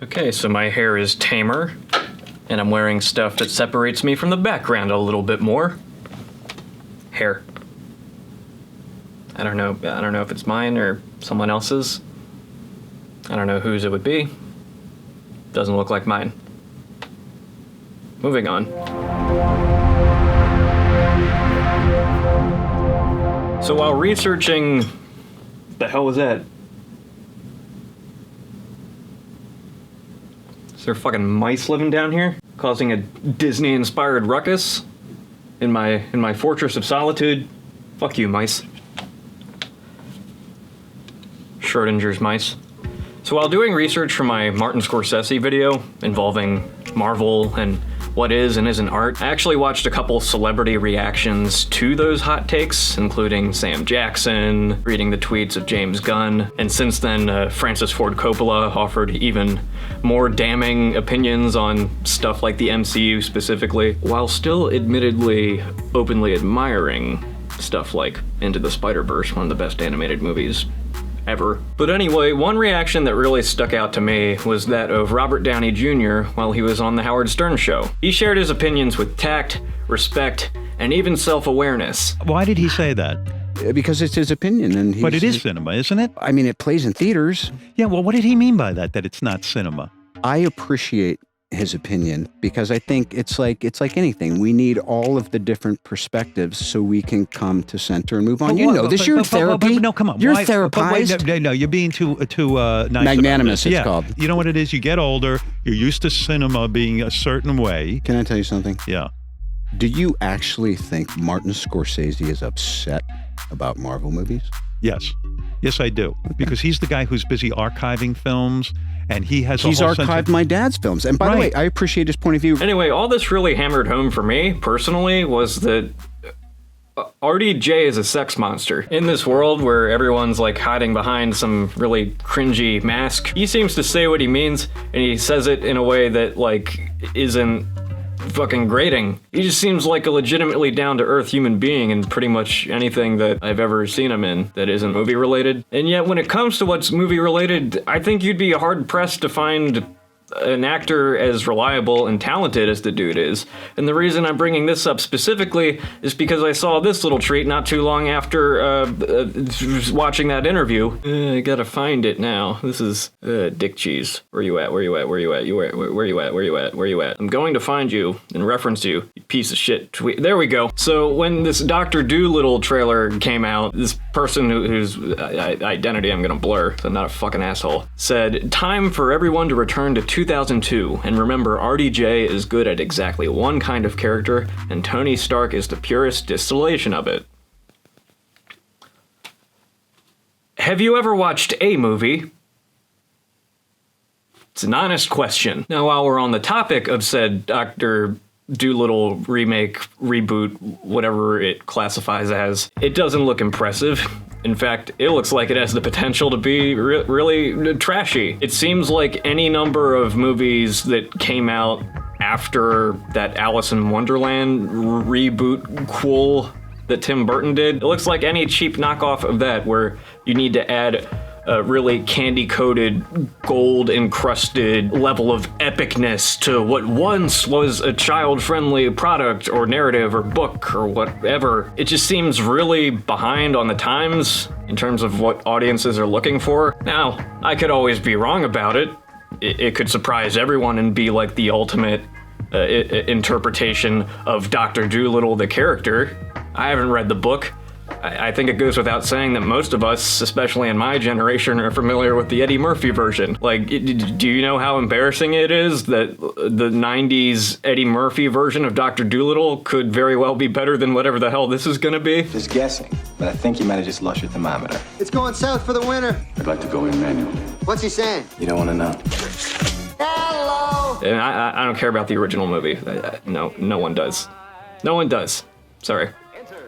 Okay, so my hair is tamer, and I'm wearing stuff that separates me from the background a little bit more. Hair. I don't know if it's mine or someone else's. I don't know whose it would be. Doesn't look like mine. Moving on. So while researching... The hell was that? Is there fucking mice living down here? Causing a Disney-inspired ruckus? In my fortress of solitude? Fuck you, mice. Schrodinger's mice. So while doing research for my Martin Scorsese video involving Marvel and what is and isn't art, I actually watched a couple celebrity reactions to those hot takes, including Sam Jackson, reading the tweets of James Gunn, and since then Francis Ford Coppola offered even more damning opinions on stuff like the MCU specifically, while still admittedly openly admiring stuff like Into the Spider-Verse, one of the best animated movies ever. But anyway, one reaction that really stuck out to me was that of Robert Downey Jr. while he was on the Howard Stern show. He shared his opinions with tact, respect, and even self-awareness. Why did he say that? Because it's his opinion, and But it is cinema, isn't it? I mean, it plays in theaters. Yeah, well, what did he mean by that it's not cinema? I appreciate his opinion because I think it's like anything. We need all of the different perspectives so we can come to center and move on. You're therapy. No, come on. You're therapized. No, you're being too nice. Magnanimous, it's yeah. called. You know what it is? You get older, you're used to cinema being a certain way. Can I tell you something? Yeah. Do you actually think Martin Scorsese is upset about Marvel movies? Yes. Yes, I do. Because he's the guy who's busy archiving films, and he has He's archived my dad's films. And by the way, I appreciate his point of view. Anyway, all this really hammered home for me, personally, was that RDJ is a sex monster. In this world where everyone's like hiding behind some really cringy mask, he seems to say what he means, and he says it in a way that like isn't fucking grating. He just seems like a legitimately down-to-earth human being in pretty much anything that I've ever seen him in that isn't movie-related. And yet when it comes to what's movie-related, I think you'd be hard-pressed to find an actor as reliable and talented as the dude is. And the reason I'm bringing this up specifically is because I saw this little treat not too long after watching that interview. I gotta find it now. This is Dick Cheese. Where you at? Where you at? Where you at? Where you at? Where you at? Where you at? I'm going to find you and reference you piece of shit tweet. There we go. So when this Dr. Dolittle trailer came out, this person whose identity I'm gonna blur, so I'm not a fucking asshole, said, "Time for everyone to return to 2002, and remember, RDJ is good at exactly one kind of character, and Tony Stark is the purest distillation of it." Have you ever watched a movie? It's an honest question. Now, while we're on the topic of said Dr. Dolittle remake, reboot, whatever it classifies as, it doesn't look impressive. In fact, it looks like it has the potential to be really trashy. It seems like any number of movies that came out after that Alice in Wonderland reboot quel that Tim Burton did. It looks like any cheap knockoff of that where you need to add a really candy-coated, gold-encrusted level of epicness to what once was a child-friendly product or narrative or book or whatever. It just seems really behind on the times in terms of what audiences are looking for. Now, I could always be wrong about it. It could surprise everyone and be like the ultimate interpretation of Dr. Dolittle, the character. I haven't read the book. I think it goes without saying that most of us, especially in my generation, are familiar with the Eddie Murphy version. Like, do you know how embarrassing it is that the 90s Eddie Murphy version of Dr. Dolittle could very well be better than whatever the hell this is gonna be? Just guessing, but I think you might have just lost your thermometer. It's going south for the winter. I'd like to go in manually. What's he saying? You don't want to know. Hello! And I don't care about the original movie. No one does. No one does. Sorry.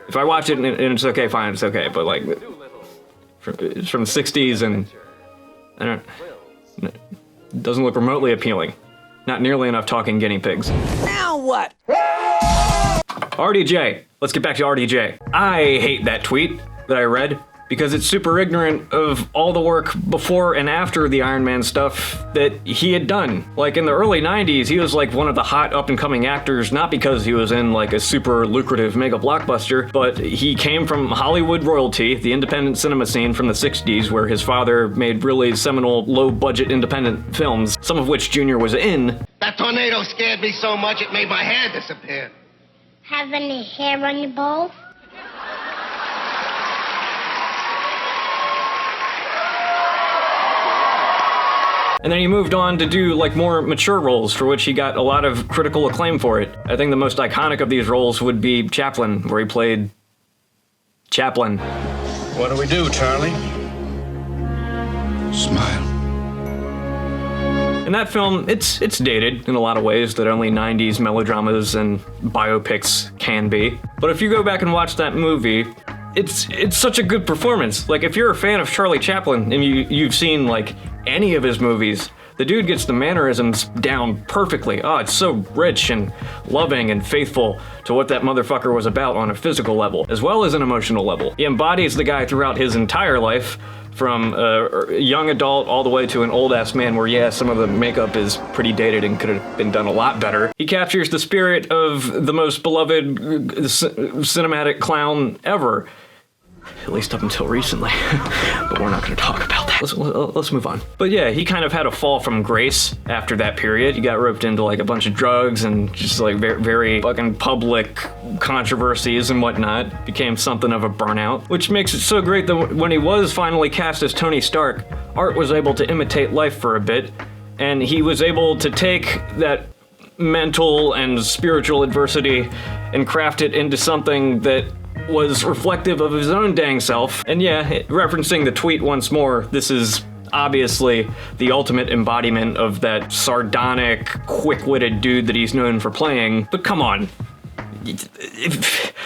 If I watch it and it's okay, fine, it's okay. But like, it's from the 60s and it doesn't look remotely appealing. Not nearly enough talking guinea pigs. Now what? RDJ. Let's get back to RDJ. I hate that tweet that I read because it's super ignorant of all the work before and after the Iron Man stuff that he had done. Like in the early 90s, he was like one of the hot up and coming actors, not because he was in like a super lucrative mega blockbuster, but he came from Hollywood royalty, the independent cinema scene from the 60s, where his father made really seminal low budget independent films, some of which Junior was in. That tornado scared me so much it made my hair disappear. Have any hair on your balls? And then he moved on to do like more mature roles, for which he got a lot of critical acclaim for it. I think the most iconic of these roles would be Chaplin, where he played Chaplin. What do we do, Charlie? Smile. In that film, it's dated in a lot of ways that only 90s melodramas and biopics can be. But if you go back and watch that movie, it's such a good performance. Like, if you're a fan of Charlie Chaplin and you've seen like any of his movies, the dude gets the mannerisms down perfectly. Oh, it's so rich and loving and faithful to what that motherfucker was about on a physical level, as well as an emotional level. He embodies the guy throughout his entire life, from a young adult all the way to an old-ass man where, yeah, some of the makeup is pretty dated and could have been done a lot better. He captures the spirit of the most beloved cinematic clown ever. At least up until recently. But we're not going to talk about that. Let's move on. But yeah, he kind of had a fall from grace after that period. He got roped into like a bunch of drugs and just like very fucking public controversies and whatnot. Became something of a burnout, which makes it so great that when he was finally cast as Tony Stark, Art was able to imitate life for a bit, and he was able to take that mental and spiritual adversity and craft it into something that was reflective of his own dang self. And yeah, referencing the tweet once more, this is obviously the ultimate embodiment of that sardonic, quick-witted dude that he's known for playing. But come on,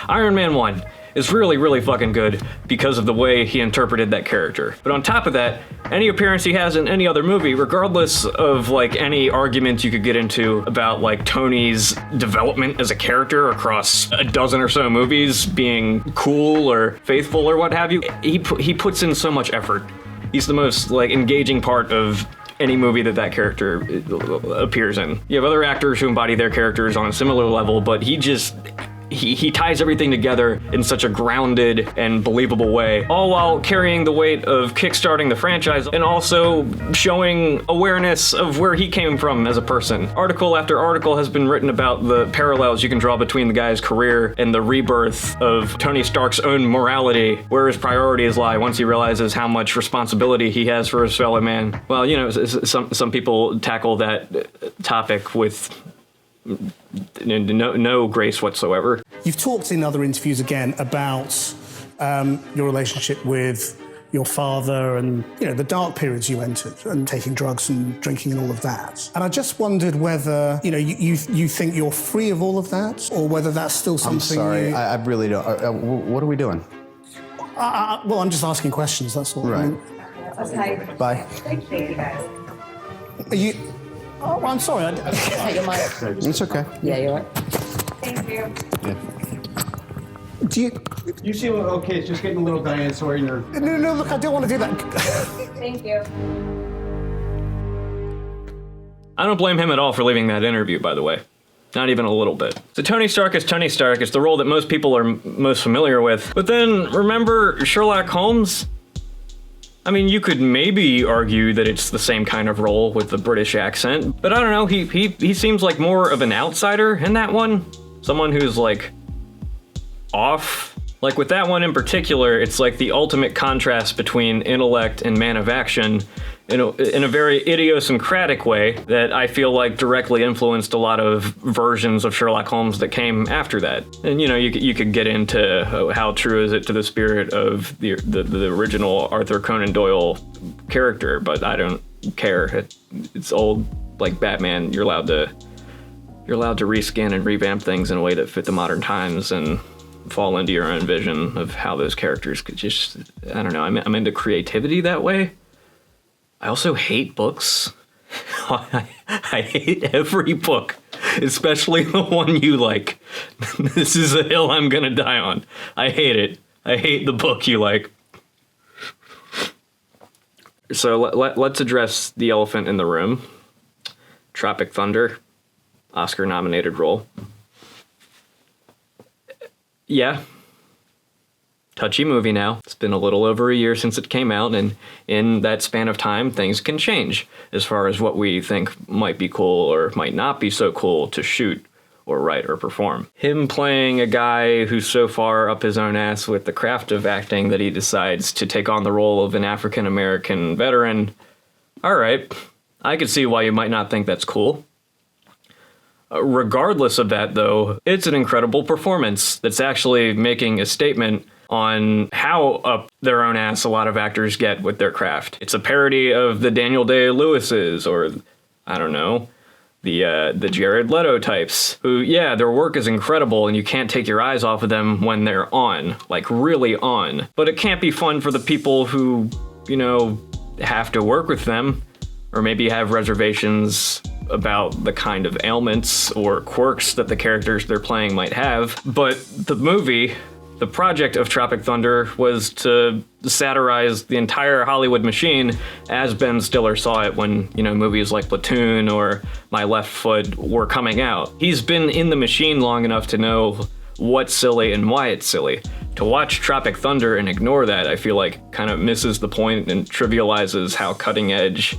Iron Man 1 is really, really fucking good because of the way he interpreted that character. But on top of that, any appearance he has in any other movie, regardless of like any argument you could get into about like Tony's development as a character across a dozen or so movies being cool or faithful or what have you, he puts in so much effort. He's the most like engaging part of any movie that character appears in. You have other actors who embody their characters on a similar level, but he ties everything together in such a grounded and believable way, all while carrying the weight of kickstarting the franchise and also showing awareness of where he came from as a person. Article after article has been written about the parallels you can draw between the guy's career and the rebirth of Tony Stark's own morality, where his priorities lie once he realizes how much responsibility he has for his fellow man. Well, you know, some people tackle that topic with no grace whatsoever. You've talked in other interviews again about your relationship with your father and, you know, the dark periods you entered and taking drugs and drinking and all of that. And I just wondered whether, you know, you think you're free of all of that, or whether that's still something. I'm sorry, I really don't. What are we doing? Well, I'm just asking questions, that's all. Right. Okay. Bye. Thank you, guys. Are you... Oh, I'm sorry. It's okay. Yeah, you're right. Thank you. Yeah. Do you... You seem okay, it's just getting a little dinosaur in your... No, look, I don't want to do that. Thank you. I don't blame him at all for leaving that interview, by the way. Not even a little bit. So Tony Stark is Tony Stark. It's the role that most people are most familiar with. But then, remember Sherlock Holmes? I mean, you could maybe argue that it's the same kind of role with the British accent, but I don't know, he seems like more of an outsider in that one. Someone who's like off. Like with that one in particular, it's like the ultimate contrast between intellect and man of action in a very idiosyncratic way that I feel like directly influenced a lot of versions of Sherlock Holmes that came after that. And you know, you could get into how true is it to the spirit of the original Arthur Conan Doyle character, but I don't care. It's old, like Batman. You're allowed to reskin and revamp things in a way that fit the modern times and fall into your own vision of how those characters could just, I don't know, I'm into creativity that way. I also hate books. I hate every book, especially the one you like. This is a hill I'm gonna die on. I hate it. I hate the book you like. So let's address the elephant in the room. Tropic Thunder, Oscar-nominated role. Yeah. Touchy movie now. It's been a little over a year since it came out, and in that span of time, things can change as far as what we think might be cool or might not be so cool to shoot or write or perform. Him playing a guy who's so far up his own ass with the craft of acting that he decides to take on the role of an African-American veteran, all right, I could see why you might not think that's cool. Regardless of that, though, it's an incredible performance that's actually making a statement on how up their own ass a lot of actors get with their craft. It's a parody of the Daniel Day-Lewis's, or, I don't know, the Jared Leto types, who, yeah, their work is incredible and you can't take your eyes off of them when they're on, like really on. But it can't be fun for the people who, you know, have to work with them, or maybe have reservations about the kind of ailments or quirks that the characters they're playing might have. But the movie, the project of Tropic Thunder, was to satirize the entire Hollywood machine as Ben Stiller saw it when, you know, movies like Platoon or My Left Foot were coming out. He's been in the machine long enough to know what's silly and why it's silly. To watch Tropic Thunder and ignore that, I feel like kind of misses the point and trivializes how cutting edge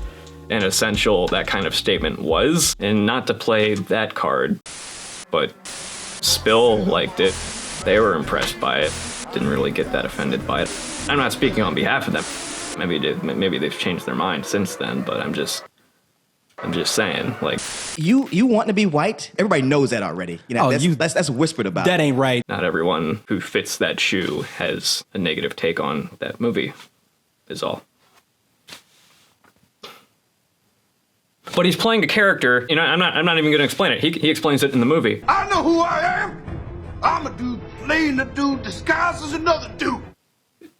and essential that kind of statement was. And not to play that card, but Spill liked it. They were impressed by it. Didn't really get that offended by it. I'm not speaking on behalf of them. Maybe they've changed their mind since then, but I'm just saying, like, you want to be white? Everybody knows that already. You know, that's whispered about. That ain't right. Not everyone who fits that shoe has a negative take on that movie, is all. But he's playing a character, you know, I'm not even gonna explain it. He explains it in the movie. I know who I am. I'm a dude playing a dude disguised as another dude.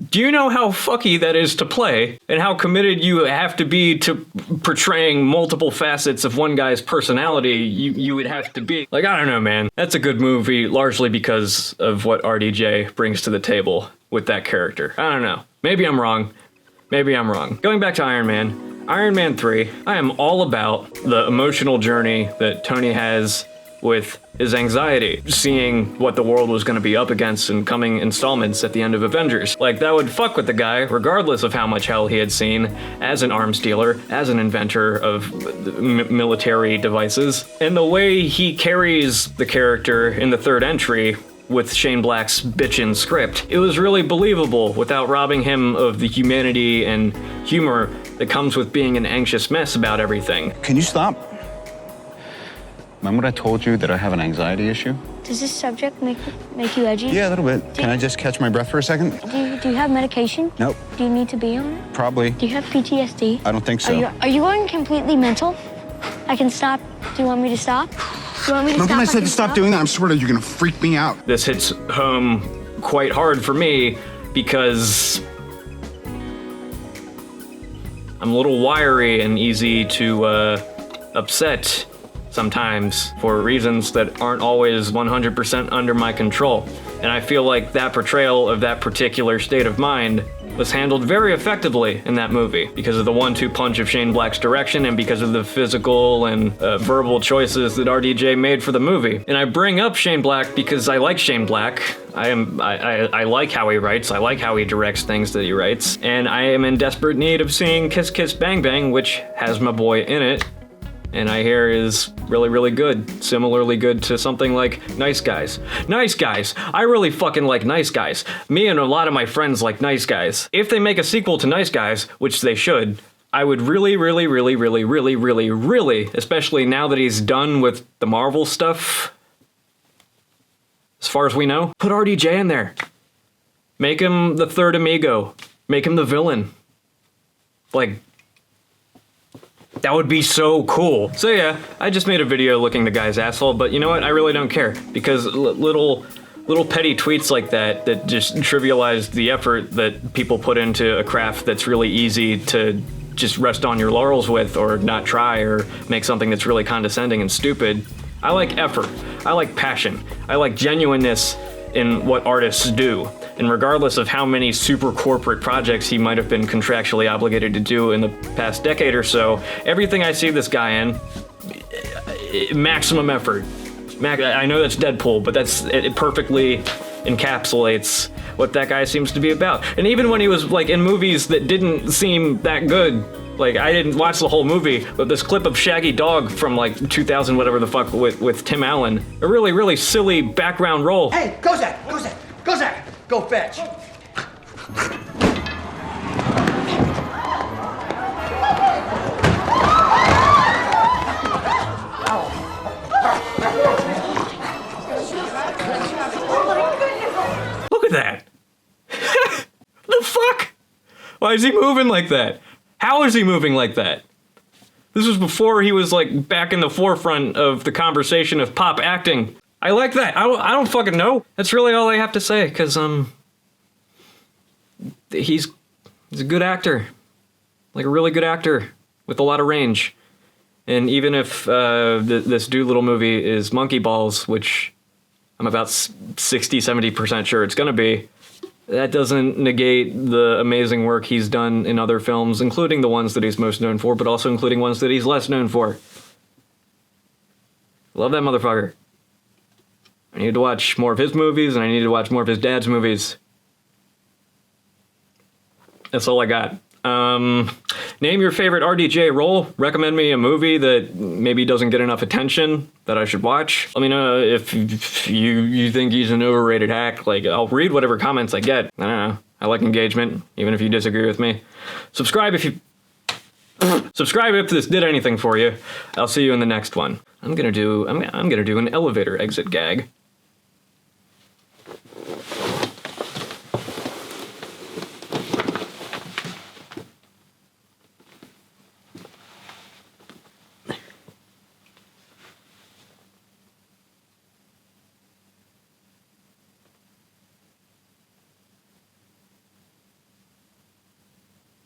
Do you know how fucky that is to play, and how committed you have to be to portraying multiple facets of one guy's personality? You would have to be. Like, I don't know, man. That's a good movie, largely because of what RDJ brings to the table with that character. I don't know. Maybe I'm wrong. Going back to Iron Man 3, I am all about the emotional journey that Tony has with his anxiety, seeing what the world was going to be up against in coming installments at the end of Avengers. Like, that would fuck with the guy, regardless of how much hell he had seen as an arms dealer, as an inventor of military devices. And the way he carries the character in the third entry with Shane Black's bitchin' script, it was really believable without robbing him of the humanity and humor that comes with being an anxious mess about everything. Can you stop? Remember I told you that I have an anxiety issue? Does this subject make you edgy? Yeah, a little bit. Can I just catch my breath for a second? Do you have medication? Nope. Do you need to be on it? Probably. Do you have PTSD? I don't think so. Are you going completely mental? I can stop. Do you want me to stop? Do you want me to Remember when I said to stop doing that? I'm sort of, you're gonna freak me out. This hits home quite hard for me because I'm a little wiry and easy to upset sometimes for reasons that aren't always 100% under my control. And I feel like that portrayal of that particular state of mind was handled very effectively in that movie because of the 1-2 punch of Shane Black's direction and because of the physical and verbal choices that RDJ made for the movie. And I bring up Shane Black because I like Shane Black. I like how he writes. I like how he directs things that he writes. And I am in desperate need of seeing Kiss Kiss Bang Bang, which has my boy in it, and I hear is really, really good. Similarly good to something like Nice Guys. Nice Guys! I really fucking like Nice Guys. Me and a lot of my friends like Nice Guys. If they make a sequel to Nice Guys, which they should, I would really, especially now that he's done with the Marvel stuff, as far as we know, put RDJ in there. Make him the third amigo. Make him the villain. Like, that would be so cool. So yeah, I just made a video looking the guy's asshole, but you know what? I really don't care because little petty tweets like that just trivialize the effort that people put into a craft that's really easy to just rest on your laurels with or not try or make something that's really condescending and stupid. I like effort. I like passion. I like genuineness in what artists do. And regardless of how many super corporate projects he might have been contractually obligated to do in the past decade or so, everything I see this guy in, maximum effort. I know that's Deadpool, but it perfectly encapsulates what that guy seems to be about. And even when he was like in movies that didn't seem that good, like I didn't watch the whole movie, but this clip of Shaggy Dog from like 2000 whatever the fuck with Tim Allen, a really, really silly background role. Hey, Kozak, go fetch. Look at that. The fuck? Why is he moving like that? How is he moving like that? This was before he was like back in the forefront of the conversation of pop acting. I like that. I don't fucking know. That's really all I have to say, because he's a good actor. Like a really good actor with a lot of range. And even if this Dolittle movie is monkey balls, which I'm about 60-70% sure it's gonna be, that doesn't negate the amazing work he's done in other films, including the ones that he's most known for, but also including ones that he's less known for. Love that motherfucker. I need to watch more of his movies, and I need to watch more of his dad's movies. That's all I got. Name your favorite RDJ role. Recommend me a movie that maybe doesn't get enough attention that I should watch. Let me know if you think he's an overrated hack. Like, I'll read whatever comments I get. I don't know. I like engagement, even if you disagree with me. Subscribe if this did anything for you. I'll see you in the next one. I'm gonna do an elevator exit gag.